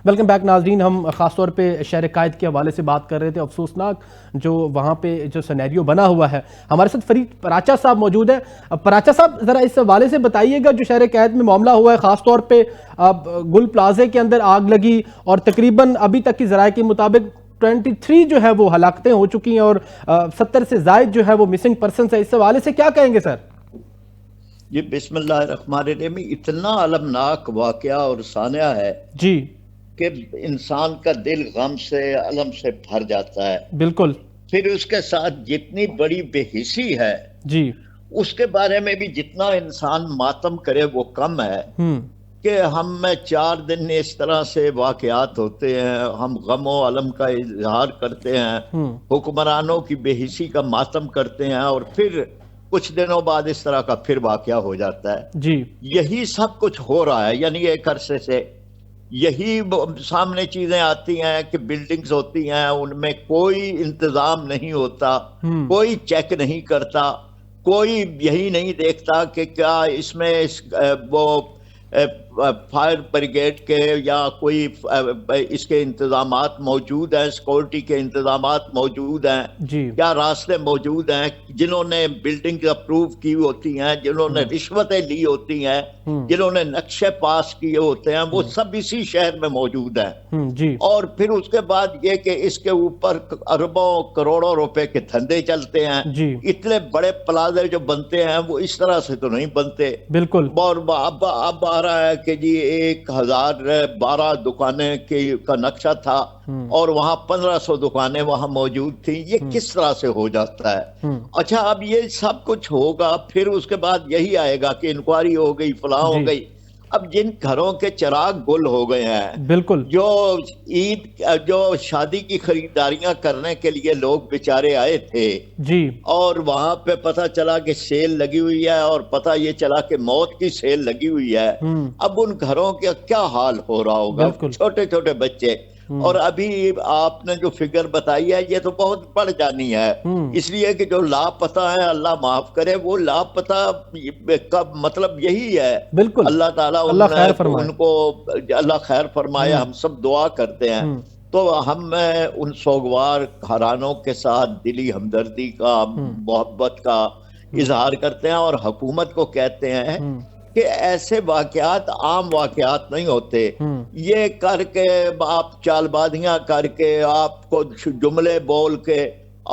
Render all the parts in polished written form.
Welcome back ناظرین، ہم خاص طور پہ شہر قائد کے حوالے سے بات کر رہے تھے، افسوسناک جو وہاں پہ جو سینیریو بنا ہوا ہے۔ ہمارے ساتھ فرید پراچا صاحب موجود ہیں۔ پراچا صاحب ذرا اس حوالے سے بتائیے گا جو شہر قائد میں معاملہ ہوا ہے، خاص طور پہ گل پلازے کے اندر آگ لگی اور تقریباً ابھی تک کی ذرائع کے مطابق 23 جو ہے وہ ہلاکتیں ہو چکی ہیں اور 70 سے زائد جو ہے وہ مسنگ پرسنز ہے۔ اس حوالے سے کیا کہیں گے سر؟ جی بسم اللہ الرحمن الرحیم، اتنا المناک واقعہ اور سانحہ ہے جی کہ انسان کا دل غم سے الم سے بھر جاتا ہے۔ بالکل۔ پھر اس کے ساتھ جتنی بڑی بے حسی ہے جی اس کے بارے میں بھی جتنا انسان ماتم کرے وہ کم ہے کہ ہم میں 4 دن اس طرح سے واقعات ہوتے ہیں، ہم غم و الم کا اظہار کرتے ہیں، حکمرانوں کی بے حسی کا ماتم کرتے ہیں اور پھر کچھ دنوں بعد اس طرح کا پھر واقعہ ہو جاتا ہے۔ جی یہی سب کچھ ہو رہا ہے، یعنی ایک عرصے سے یہی سامنے چیزیں آتی ہیں کہ بلڈنگز ہوتی ہیں، ان میں کوئی انتظام نہیں ہوتا، کوئی چیک نہیں کرتا، کوئی یہی نہیں دیکھتا کہ کیا اس میں وہ فائر بریگیڈ کے یا کوئی اس کے انتظامات موجود ہیں، سیکورٹی کے انتظامات موجود ہیں، جی کیا راستے موجود ہیں، جنہوں نے بلڈنگ اپروو کی ہوتی ہیں، جنہوں نے رشوتیں لی ہوتی ہیں، جنہوں نے نقشے پاس کیے ہوتے ہیں، وہ سب اسی شہر میں موجود ہیں۔ جی اور پھر اس کے بعد یہ کہ اس کے اوپر اربوں کروڑوں روپے کے دھندے چلتے ہیں۔ جی اتنے بڑے پلازے جو بنتے ہیں وہ اس طرح سے تو نہیں بنتے۔ بالکل۔ اور اب آ رہا ہے کہ جی 1012 دکانیں کا نقشہ تھا اور وہاں 1500 دکانیں وہاں موجود تھیں۔ یہ کس طرح سے ہو جاتا ہے؟ اچھا، اب یہ سب کچھ ہوگا، پھر اس کے بعد یہی آئے گا کہ انکوائری ہو گئی، فلاں ہو گئی۔ اب جن گھروں کے چراغ گل ہو گئے ہیں، بالکل، جو شادی کی خریداریاں کرنے کے لیے لوگ بیچارے آئے تھے جی اور وہاں پہ پتہ چلا کہ سیل لگی ہوئی ہے اور پتہ یہ چلا کہ موت کی سیل لگی ہوئی ہے، اب ان گھروں کا کیا حال ہو رہا ہوگا؟ چھوٹے چھوٹے بچے۔ اور ابھی آپ نے جو فگر بتائی ہے یہ تو بہت بڑھ جانی ہے، اس لیے کہ جو لاپتہ ہے اللہ معاف کرے، وہ لاپتہ کا مطلب یہی ہے۔ بالکل، اللہ تعالیٰ ان کو اللہ خیر فرمائے، ہم سب دعا کرتے ہیں۔ تو ہم ان سوگوار گھرانوں کے ساتھ دلی ہمدردی کا، محبت کا اظہار کرتے ہیں اور حکومت کو کہتے ہیں کہ ایسے واقعات عام واقعات نہیں ہوتے۔ یہ کر کے آپ چال بازیاں کر کے، آپ کو جملے بول کے،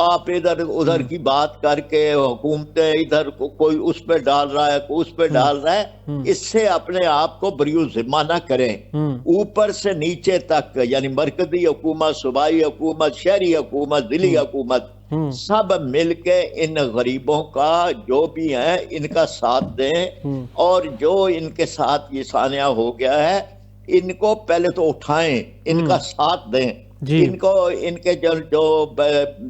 آپ ادھر ادھر کی بات کر کے، حکومتیں ادھر کوئی اس پہ ڈال رہا ہے، کوئی اس پہ ڈال رہا ہے، اس سے اپنے آپ کو بریو ذمہ نہ کریں۔ اوپر سے نیچے تک، یعنی مرکزی حکومت، صوبائی حکومت، شہری حکومت، ضلعی حکومت، سب مل کے ان غریبوں کا جو بھی ہیں ان کا ساتھ دیں، اور جو ان کے ساتھ یہ سانحہ ہو گیا ہے ان کو پہلے تو اٹھائیں، ان کا ساتھ دیں، ان کو ان کے جو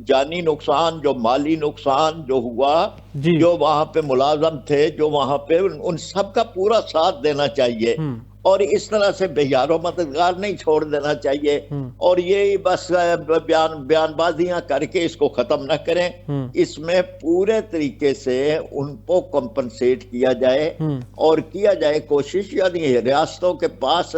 جانی نقصان، جو مالی نقصان جو ہوا، جو وہاں پہ ملازم تھے، جو وہاں پہ، ان سب کا پورا ساتھ دینا چاہیے اور اس طرح سے بہار و مددگار نہیں چھوڑ دینا چاہیے۔ اور یہ بس بیان بازیاں کر کے اس کو ختم نہ کریں، اس میں پورے طریقے سے ان کو کمپنسیٹ کیا جائے اور کیا جائے کوشش، یعنی ریاستوں کے پاس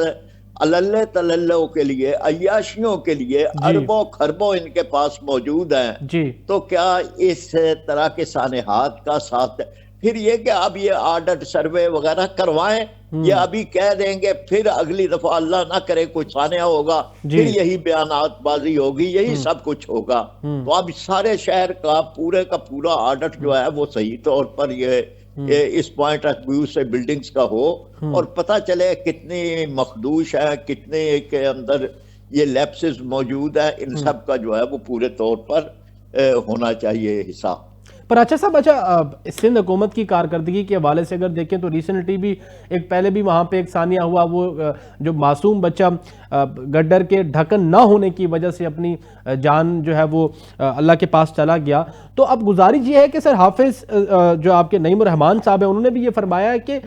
اللہ تللوں کے لیے، عیاشیوں کے لیے اربوں خربوں ان کے پاس موجود ہیں، تو کیا اس طرح کے سانحات کا ساتھ؟ پھر یہ کہ اب یہ آڈٹ سروے وغیرہ کروائیں، یہ ابھی کہہ دیں گے، پھر اگلی دفعہ اللہ نہ کرے کچھ سانحہ ہوگا، پھر یہی بیانات بازی ہوگی، یہی سب کچھ ہوگا۔ تو اب سارے شہر کا پورے کا پورا آڈٹ جو ہے وہ صحیح طور پر یہ اس پوائنٹ آف ویو سے بلڈنگز کا ہو اور پتہ چلے کتنی مخدوش ہے، کتنے کے اندر یہ لیپسز موجود ہیں، ان سب کا جو ہے وہ پورے طور پر ہونا چاہیے حساب۔ پر اچھا صاحب، اچھا سندھ حکومت کی کارکردگی کے حوالے سے اگر دیکھیں تو ریسنٹلی بھی ایک پہلے بھی وہاں پہ ایک سانحہ ہوا، وہ جو معصوم بچہ گڈر کے ڈھکن نہ ہونے کی وجہ سے اپنی جان جو ہے وہ اللہ کے پاس چلا گیا۔ تو اب گزارش یہ ہے کہ سر حافظ جو آپ کے نعیم الرحمان صاحب ہیں، انہوں نے بھی یہ فرمایا ہے کہ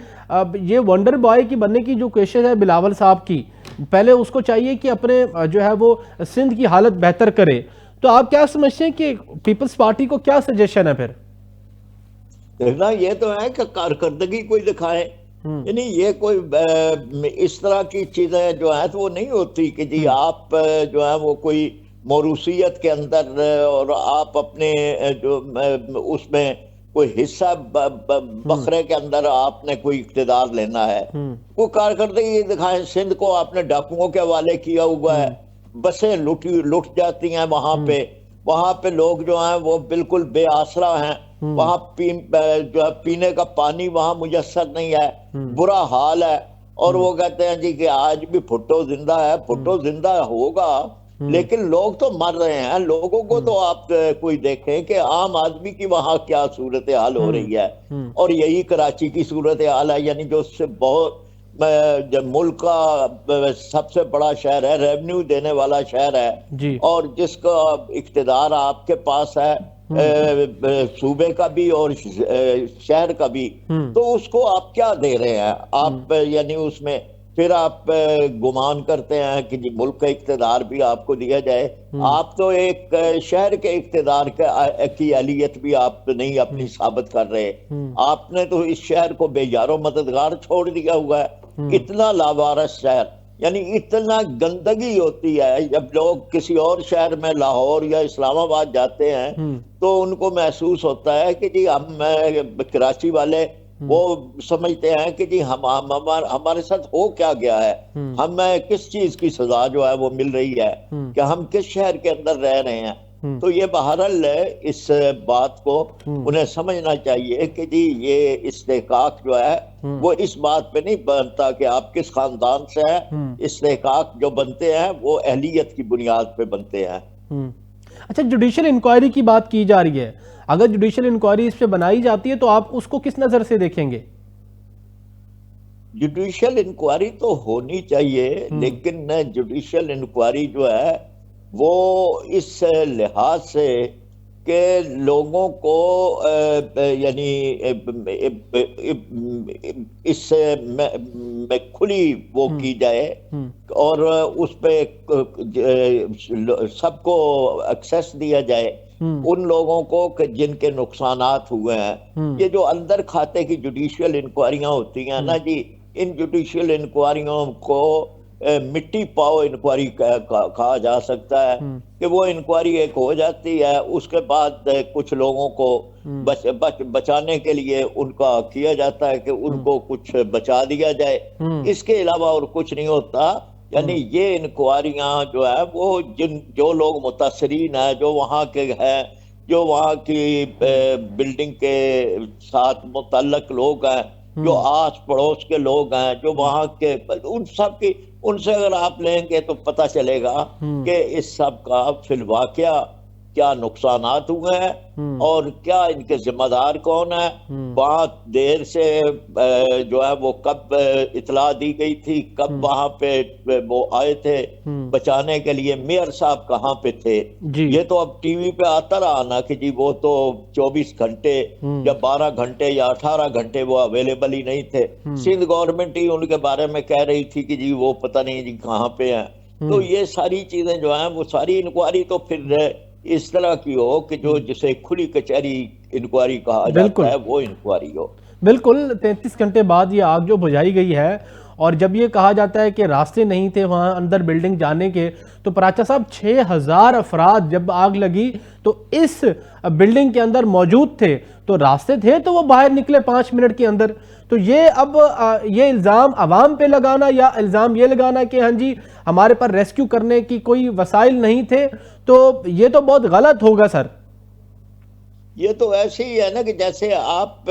یہ ونڈر بوائے کی بننے کی جو کوشش ہے بلاول صاحب کی، پہلے اس کو چاہیے کہ اپنے جو ہے وہ سندھ کی حالت بہتر کرے۔ تو آپ کیا سمجھتے ہیں کہ پیپلز پارٹی کو کیا سجیشن ہے پھر؟ دیکھنا یہ تو ہے کہ کارکردگی کوئی دکھائے، یعنی یہ کوئی اس طرح کی چیزیں جو ہیں تو وہ نہیں ہوتی کہ جی آپ جو ہے وہ کوئی موروثیت کے اندر اور آپ اپنے جو اس میں کوئی حصہ بکرے کے اندر آپ نے کوئی اقتدار لینا ہے. کوئی کارکردگی دکھائیں. سندھ کو آپ نے ڈاکوؤں کے حوالے کیا ہوا ہے, بسیں لٹ جاتی ہیں وہاں پہ لوگ جو ہیں وہ بالکل بے آسرا ہیں. وہاں جو ہے پینے کا پانی وہاں میسر نہیں ہے, برا حال ہے. اور وہ کہتے ہیں جی کہ آج بھی بھٹو زندہ ہے. بھٹو زندہ ہوگا لیکن لوگ تو مر رہے ہیں. لوگوں کو تو آپ کوئی دیکھیں کہ عام آدمی کی وہاں کیا صورتحال ہو رہی ہے, اور یہی کراچی کی صورتحال ہے. یعنی جو اس سے بہت ملک کا سب سے بڑا شہر ہے, ریونیو دینے والا شہر ہے, اور جس کا اقتدار آپ کے پاس ہے صوبے کا بھی اور شہر کا بھی, تو اس کو آپ کیا دے رہے ہیں آپ؟ یعنی اس میں پھر آپ گمان کرتے ہیں کہ جی ملک کا اقتدار بھی آپ کو دیا جائے. آپ تو ایک شہر کے اقتدار کی اہلیت بھی آپ نہیں اپنی ثابت کر رہے. آپ نے تو اس شہر کو بے یار و مددگار چھوڑ دیا ہوا ہے. اتنا لاوارث شہر, یعنی اتنا گندگی ہوتی ہے. جب لوگ کسی اور شہر میں لاہور یا اسلام آباد جاتے ہیں تو ان کو محسوس ہوتا ہے کہ جی ہم کراچی والے وہ سمجھتے ہیں کہ جی ہمارے ساتھ ہو کیا گیا ہے, ہمیں کس چیز کی سزا جو ہے وہ مل رہی ہے کہ ہم کس شہر کے اندر رہ رہے ہیں. تو یہ بہرحال اس بات کو انہیں سمجھنا چاہیے کہ جی یہ استحقاق جو ہے وہ اس بات پہ نہیں بنتا کہ آپ کس خاندان سے ہیں. استحقاق جو بنتے ہیں وہ اہلیت کی بنیاد پہ بنتے ہیں. اچھا, جوڈیشل انکوائری کی بات کی جا رہی ہے. اگر جوڈیشل انکوائری اس پہ بنائی جاتی ہے تو آپ اس کو کس نظر سے دیکھیں گے؟ جوڈیشل انکوائری تو ہونی چاہیے, لیکن جوڈیشل انکوائری جو ہے وہ اس لحاظ سے کہ لوگوں کو یعنی اس سے میں کھلی وہ کی جائے اور اس پہ سب کو ایکسیس دیا جائے ان لوگوں کو کہ جن کے نقصانات ہوئے ہیں. یہ جو اندر کھاتے کی جوڈیشل انکوائریاں ہوتی ہیں نا جی, ان جوڈیشل انکوائریوں کو مٹی پاؤ انکوائری کہا جا سکتا ہے کہ وہ انکوائری ایک ہو جاتی ہے, اس کے بعد کچھ لوگوں کو بچانے کے لیے ان کا کیا جاتا ہے کہ ان کو کچھ بچا دیا جائے. اس کے علاوہ اور کچھ نہیں ہوتا. یعنی یہ انکوائریاں جو ہے وہ جو لوگ متاثرین ہیں, جو وہاں کے ہیں, جو وہاں کی بلڈنگ کے ساتھ متعلق لوگ ہیں, جو آس پڑوس کے لوگ ہیں, جو وہاں کے ان سب کی, ان سے اگر آپ لیں گے تو پتہ چلے گا کہ اس سب کا فی الواقعہ کیا نقصانات ہوئے ہیں اور کیا ان کے ذمہ دار کون ہیں. وہاں دیر سے جو ہے وہ کب اطلاع دی گئی تھی, کب وہاں پہ وہ آئے تھے بچانے کے لیے, میئر صاحب کہاں پہ تھے. یہ تو اب ٹی وی پہ آتا رہا نا کہ جی وہ تو 24 گھنٹے یا 12 گھنٹے یا 18 گھنٹے وہ اویلیبل ہی نہیں تھے. سندھ گورنمنٹ ہی ان کے بارے میں کہہ رہی تھی کہ جی وہ پتہ نہیں جی کہاں پہ ہیں. تو یہ ساری چیزیں جو ہیں وہ ساری انکوائری تو پھر اس طرح کی ہو کہ جو جسے کھلی کچہری انکوائری کہا جاتا ہے وہ انکوائری ہو. بالکل 33 گھنٹے بعد یہ آگ جو بجھائی گئی ہے, اور جب یہ کہا جاتا ہے کہ راستے نہیں تھے وہاں اندر بلڈنگ جانے کے, تو پراچا صاحب 6000 افراد جب آگ لگی تو اس بلڈنگ کے اندر موجود تھے, تو راستے تھے تو وہ باہر نکلے 5 منٹ کے اندر. تو یہ اب یہ الزام عوام پہ لگانا یا الزام یہ لگانا کہ ہاں جی ہمارے پر ریسکیو کرنے کی کوئی وسائل نہیں تھے, تو یہ تو بہت غلط ہوگا سر. یہ تو ایسے ہی ہے نا کہ جیسے آپ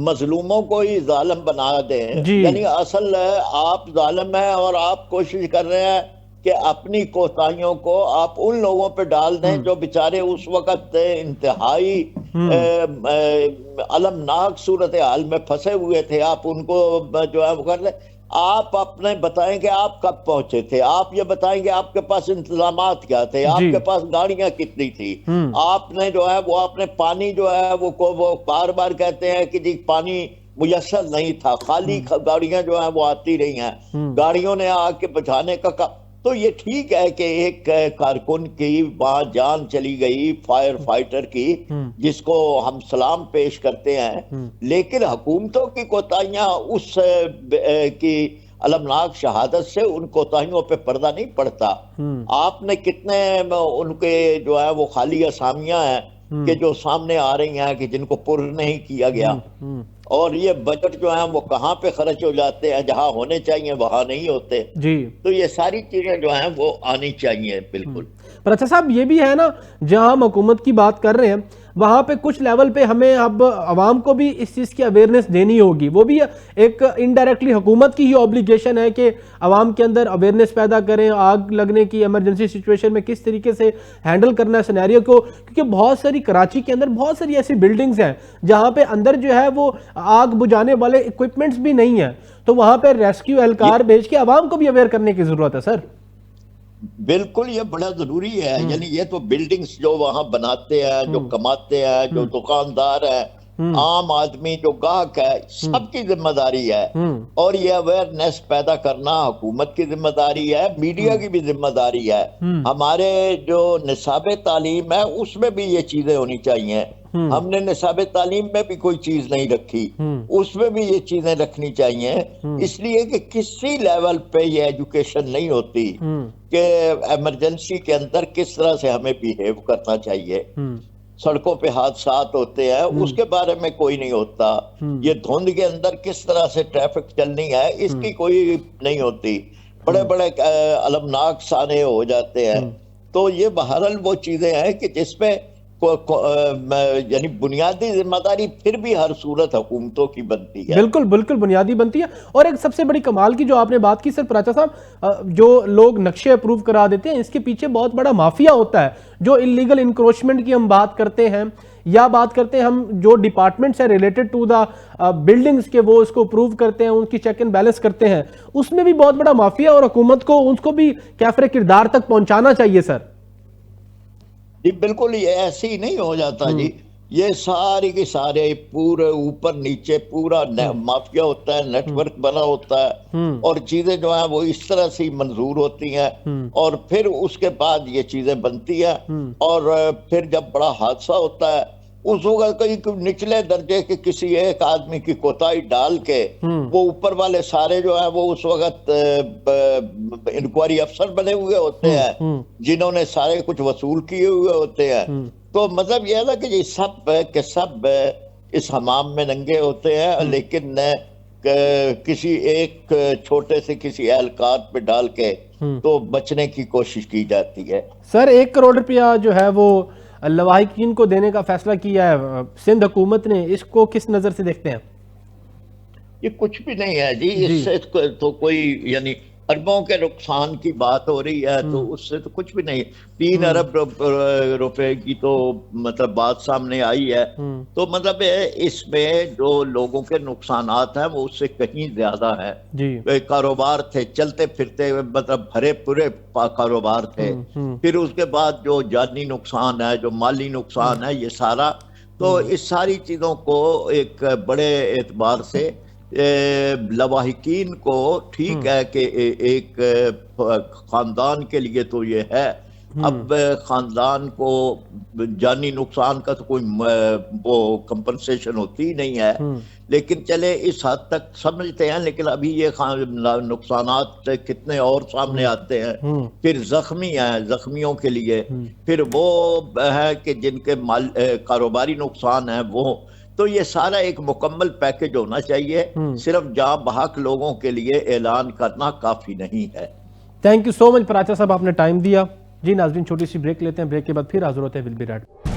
مظلوموں کو ہی ظالم بنا دیں. یعنی اصل آپ ظالم ہیں اور آپ کوشش کر رہے ہیں کہ اپنی کوتاہیوں کو آپ ان لوگوں پہ ڈال دیں جو بیچارے اس وقت انتہائی المناک صورتحال میں پھنسے ہوئے تھے. آپ ان کو جو ہے وہ کر لیں. آپ اپنے بتائیں کہ آپ کب پہنچے تھے, آپ یہ بتائیں کہ آپ کے پاس انتظامات کیا تھے, آپ کے پاس گاڑیاں کتنی تھی, آپ نے جو ہے وہ اپنے پانی جو ہے وہ بار بار کہتے ہیں کہ جی پانی میسر نہیں تھا, خالی گاڑیاں جو ہیں وہ آتی رہی ہیں, گاڑیوں نے آ کے بچانے کا تو یہ ٹھیک ہے کہ ایک کارکن کی وہاں جان چلی گئی، فائر فائٹر کی، جس کو ہم سلام پیش کرتے ہیں، لیکن حکومتوں کی کوتاہیاں اس کی المناک شہادت سے ان کوتاہیوں پہ پردہ نہیں پڑتا۔ آپ نے کتنے ان کے جو ہے وہ خالی اسامیاں ہیں کہ جو سامنے آ رہی ہیں کہ جن کو پر نہیں کیا گیا، اور یہ بجٹ جو ہیں وہ کہاں پہ خرچ ہو جاتے ہیں، جہاں ہونے چاہیے وہاں نہیں ہوتے۔ تو یہ ساری چیزیں جو ہیں وہ آنی چاہیے بالکل۔ پر اچھا صاحب یہ بھی ہے نا، جہاں ہم حکومت کی بات کر رہے ہیں وہاں پہ کچھ لیول پہ ہمیں اب عوام کو بھی اس چیز کی اویئرنیس دینی ہوگی، وہ بھی ایک انڈائریکٹلی حکومت کی ہی اوبلیگیشن ہے کہ عوام کے اندر اویئرنیس پیدا کریں، آگ لگنے کی ایمرجنسی سچویشن میں کس طریقے سے ہینڈل کرنا ہے سینیریو کو، کیونکہ بہت ساری کراچی کے اندر بہت ساری ایسی بلڈنگز ہیں جہاں پہ اندر جو ہے وہ آگ بجھانے والے ایکوپمنٹس بھی نہیں ہیں، تو وہاں پہ ریسکیو اہلکار بھیج کے عوام کو بھی اویئر کرنے کی ضرورت ہے سر۔ بالکل یہ بڑا ضروری ہے، یعنی یہ تو بلڈنگز جو وہاں بناتے ہیں، جو کماتے ہیں، جو دکاندار ہیں، عام آدمی جو گاہک ہے، سب کی ذمہ داری ہے، اور یہ اویئرنیس پیدا کرنا حکومت کی ذمہ داری ہے، میڈیا کی بھی ذمہ داری ہے۔ ہمارے جو نصاب تعلیم ہے اس میں بھی یہ چیزیں ہونی چاہیے، ہم نے نصاب تعلیم میں بھی کوئی چیز نہیں رکھی، اس میں بھی یہ چیزیں رکھنی چاہیے، اس لیے کہ کسی لیول پہ یہ ایجوکیشن نہیں ہوتی کہ ایمرجنسی کے اندر کس طرح سے ہمیں بیہیو کرنا چاہیے۔ سڑکوں پہ حادثات ہوتے ہیں، اس کے بارے میں کوئی نہیں ہوتا، یہ دھند کے اندر کس طرح سے ٹریفک چلنی ہے اس کی کوئی نہیں ہوتی، بڑے بڑے المناک سانے ہو جاتے ہیں۔ تو یہ بہرحال وہ چیزیں ہیں کہ جس پہ یعنی بنیادی ذمہ داری پھر بھی ہر صورت حکومتوں کی بنتی ہے۔ بالکل بالکل بنیادی بنتی ہے، اور ایک سب سے بڑی کمال کی جو آپ نے بات کی سر پراچا صاحب، جو لوگ نقشے اپروو کرا دیتے ہیں اس کے پیچھے بہت بڑا مافیا ہوتا ہے، جو انلیگل انکروچمنٹ کی ہم بات کرتے ہیں یا بات کرتے ہیں ہم جو ڈپارٹمنٹس ہیں ریلیٹڈ ٹو دا بلڈنگز کے، وہ اس کو اپروو کرتے ہیں، ان کی چیک اینڈ بیلنس کرتے ہیں، اس میں بھی بہت بڑا مافیا، اور حکومت کو اس کو بھی کیفر کردار تک پہنچانا چاہیے سر۔ جی بالکل، یہ ایسے ہی نہیں ہو جاتا جی، یہ ساری کی سارے پورے اوپر نیچے پورا مافیا ہوتا ہے، نیٹ ورک بنا ہوتا ہے، اور چیزیں جو ہیں وہ اس طرح سے منظور ہوتی ہیں، اور پھر اس کے بعد یہ چیزیں بنتی ہیں، اور پھر جب بڑا حادثہ ہوتا ہے اس وقت کہیں نچلے درجے کے کسی ایک آدمی کی کوتاہی ڈال کے وہ اوپر والے سارے جو ہیں وہ اس وقت انکوائری افسر بنے ہوئے ہوتے ہیں، جنہوں نے سارے کچھ وصول کیے ہوئے ہوتے ہیں۔ تو مطلب یہ ہے کہ یہ سب کے سب اس حمام میں ننگے ہوتے ہیں، لیکن کسی ایک چھوٹے سے کسی اہلکار پہ ڈال کے تو بچنے کی کوشش کی جاتی ہے۔ سر 1 کروڑ روپیہ جو ہے وہ لواحقین کو دینے کا فیصلہ کیا ہے سندھ حکومت نے، اس کو کس نظر سے دیکھتے ہیں؟ یہ کچھ بھی نہیں ہے جی، اس سے تو کوئی یعنی اربوں کے نقصان کی بات ہو رہی ہے، تو اس سے تو کچھ بھی نہیں۔ 3 ارب روپے کی تو مطلب بات سامنے آئی ہے، تو مطلب اس میں جو لوگوں کے نقصانات ہیں وہ اس سے کہیں زیادہ ہیں۔ کاروبار تھے چلتے پھرتے، مطلب بھرے پورے کاروبار تھے، پھر اس کے بعد جو جانی نقصان ہے، جو مالی نقصان ہے، یہ سارا، تو اس ساری چیزوں کو ایک بڑے اعتبار سے لواحقین کو ٹھیک ہے کہ ایک خاندان کے لیے تو یہ ہے، اب خاندان کو جانی نقصان کا تو کوئی وہ کمپنسیشن ہوتی نہیں ہے، لیکن چلے اس حد تک سمجھتے ہیں، لیکن ابھی یہ نقصانات کتنے اور سامنے آتے ہیں۔ پھر زخمی ہیں، زخمیوں کے لیے پھر وہ ہے کہ جن کے کاروباری نقصان ہیں وہ، تو یہ سارا ایک مکمل پیکج ہونا چاہیے، صرف جاں بحق لوگوں کے لیے اعلان کرنا کافی نہیں ہے۔ تھینک یو سو مچ پراچا صاحب، آپ نے ٹائم دیا۔ جی ناظرین چھوٹی سی بریک لیتے ہیں، بریک کے بعد پھر حاضر ہوتے ہیں، ول بی رائٹ۔